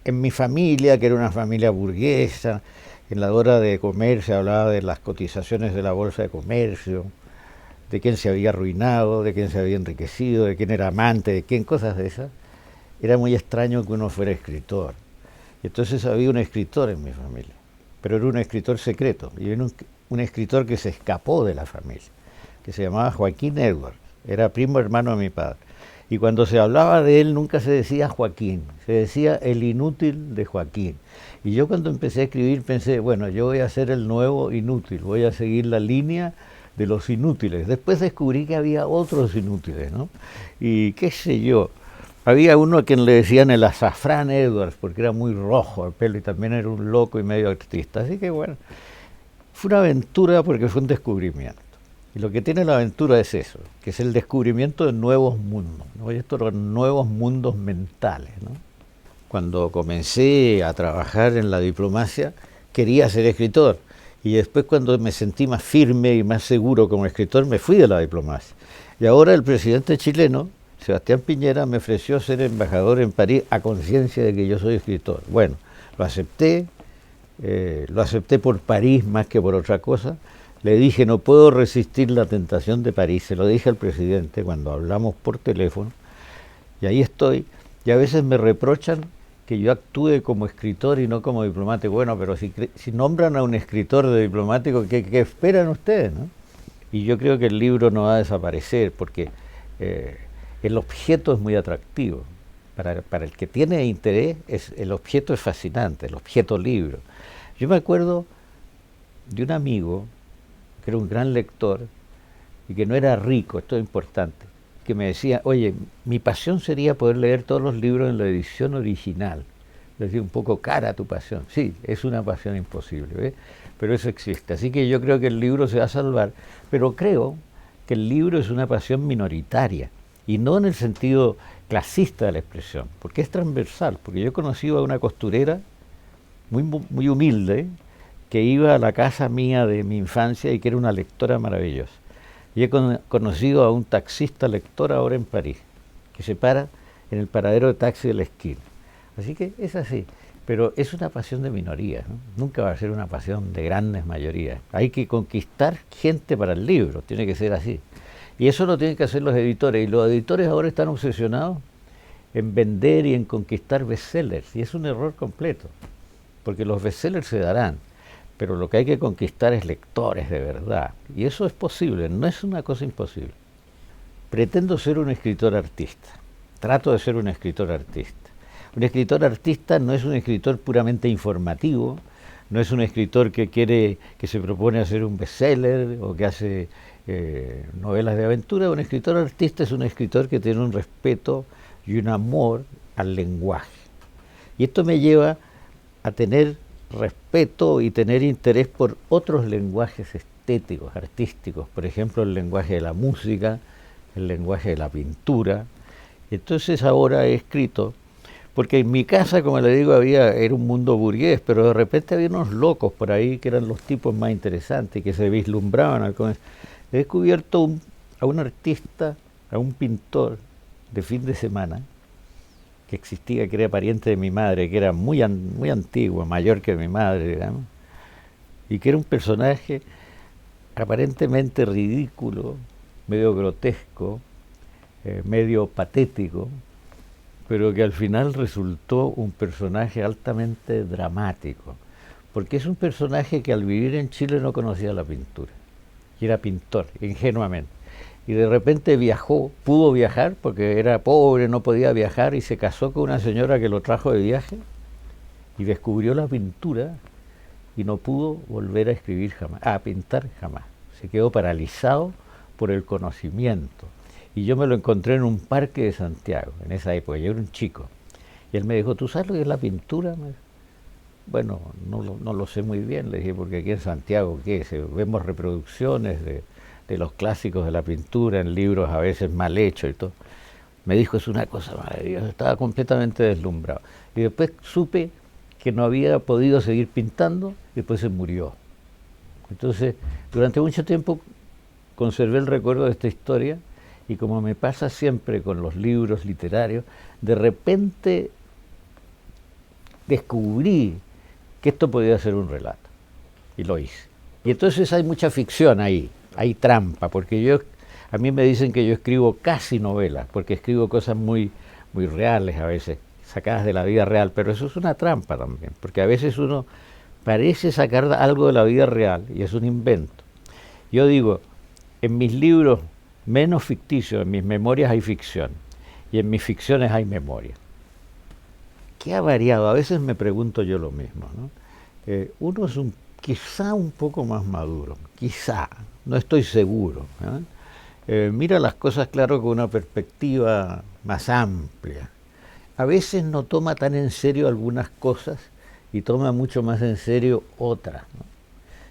en mi familia, que era una familia burguesa, en la hora de comer se hablaba de las cotizaciones de la bolsa de comercio, de quién se había arruinado, de quién se había enriquecido, de quién era amante, de quién, cosas de esas. Era muy extraño que uno fuera escritor. Y entonces había un escritor en mi familia, pero era un escritor secreto, y era un escritor que se escapó de la familia, que se llamaba Joaquín Edwards, era primo hermano de mi padre. Y cuando se hablaba de él nunca se decía Joaquín, se decía el inútil de Joaquín. Y yo cuando empecé a escribir pensé, bueno, yo voy a ser el nuevo inútil, voy a seguir la línea de los inútiles. Después descubrí que había otros inútiles, ¿no? Y qué sé yo, había uno a quien le decían el azafrán Edwards, porque era muy rojo el pelo y también era un loco y medio artista. Así que bueno, fue una aventura porque fue un descubrimiento. Y lo que tiene la aventura es eso, que es el descubrimiento de nuevos mundos, ¿no? Y estos son nuevos mundos mentales, ¿no? Cuando comencé a trabajar en la diplomacia, quería ser escritor. Y después cuando me sentí más firme y más seguro como escritor, me fui de la diplomacia. Y ahora el presidente chileno, Sebastián Piñera, me ofreció ser embajador en París a conciencia de que yo soy escritor. Bueno, lo acepté por París más que por otra cosa. Le dije, no puedo resistir la tentación de París, se lo dije al presidente cuando hablamos por teléfono, y ahí estoy. Y a veces me reprochan que yo actúe como escritor y no como diplomático. Bueno, pero si nombran a un escritor de diplomático, ¿qué esperan ustedes, no? Y yo creo que el libro no va a desaparecer porque eh, el objeto es muy atractivo. Para el que tiene interés, el objeto es fascinante, el objeto libro. Yo me acuerdo de un amigo que era un gran lector y que no era rico, esto es importante, que me decía, oye, mi pasión sería poder leer todos los libros en la edición original. Le decía, un poco cara tu pasión. Sí, es una pasión imposible, ¿ves? Pero eso existe. Así que yo creo que el libro se va a salvar, pero creo que el libro es una pasión minoritaria, y no en el sentido clasista de la expresión, porque es transversal, porque yo he conocido a una costurera muy humilde, que iba a la casa mía de mi infancia y que era una lectora maravillosa. Y he conocido a un taxista lector ahora en París, que se para en el paradero de taxi de la esquina. Así que es así, pero es una pasión de minoría, ¿no? Nunca va a ser una pasión de grandes mayorías. Hay que conquistar gente para el libro, tiene que ser así. Y eso lo tienen que hacer los editores, y los editores ahora están obsesionados en vender y en conquistar bestsellers, y es un error completo, porque los bestsellers se darán, pero lo que hay que conquistar es lectores de verdad. Y eso es posible, no es una cosa imposible. Pretendo ser un escritor artista. Trato de ser un escritor artista. Un escritor artista no es un escritor puramente informativo, no es un escritor que se propone hacer un bestseller o que hace novelas de aventura. Un escritor artista es un escritor que tiene un respeto y un amor al lenguaje. Y esto me lleva a tener respeto y tener interés por otros lenguajes estéticos, artísticos, por ejemplo el lenguaje de la música, el lenguaje de la pintura. Entonces ahora he escrito, porque en mi casa, como le digo, era un mundo burgués, pero de repente había unos locos por ahí que eran los tipos más interesantes, que se vislumbraban al comienzo. He descubierto a un artista, a un pintor de fin de semana, que existía, que era pariente de mi madre, que era muy antiguo, mayor que mi madre, digamos, y que era un personaje aparentemente ridículo, medio grotesco, medio patético, pero que al final resultó un personaje altamente dramático, porque es un personaje que al vivir en Chile no conocía la pintura, y era pintor, ingenuamente. Y de repente pudo viajar porque era pobre, no podía viajar, y se casó con una señora que lo trajo de viaje y descubrió la pintura y no pudo volver a escribir jamás, a pintar jamás. Se quedó paralizado por el conocimiento. Y yo me lo encontré en un parque de Santiago, en esa época, yo era un chico. Y él me dijo, ¿tú sabes lo que es la pintura? Bueno, no lo sé muy bien, le dije, porque aquí en Santiago, ¿qué es? Vemos reproducciones de los clásicos de la pintura en libros a veces mal hechos y todo. Me dijo, es una cosa maravillosa, estaba completamente deslumbrado. Y después supe que no había podido seguir pintando y después se murió. Entonces, durante mucho tiempo conservé el recuerdo de esta historia, y como me pasa siempre con los libros literarios, de repente descubrí que esto podía ser un relato. Y lo hice. Y entonces hay mucha ficción ahí, hay trampa, porque a mí me dicen que yo escribo casi novelas, porque escribo cosas muy, muy reales a veces, sacadas de la vida real, pero eso es una trampa también, porque a veces uno parece sacar algo de la vida real y es un invento. Yo digo, en mis libros menos ficticios, en mis memorias hay ficción, y en mis ficciones hay memoria. ¿Qué ha variado? A veces me pregunto yo lo mismo, ¿no? Uno es quizá un poco más maduro, quizá, no estoy seguro, ¿no? Mira las cosas, claro, con una perspectiva más amplia. A veces no toma tan en serio algunas cosas y toma mucho más en serio otras, ¿no?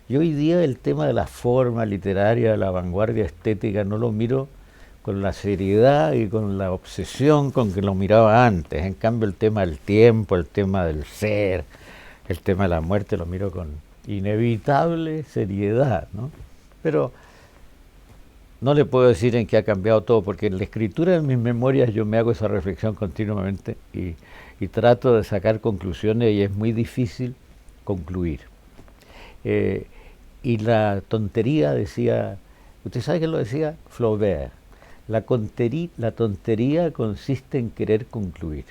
Y hoy día el tema de la forma literaria, de la vanguardia estética, no lo miro con la seriedad y con la obsesión con que lo miraba antes. En cambio, el tema del tiempo, el tema del ser, el tema de la muerte, lo miro con inevitable seriedad, ¿no? Pero no le puedo decir en qué ha cambiado todo, porque en la escritura de mis memorias yo me hago esa reflexión continuamente y trato de sacar conclusiones, y es muy difícil concluir. Y la tontería, decía, ¿usted sabe qué lo decía? Flaubert. La tontería consiste en querer concluir.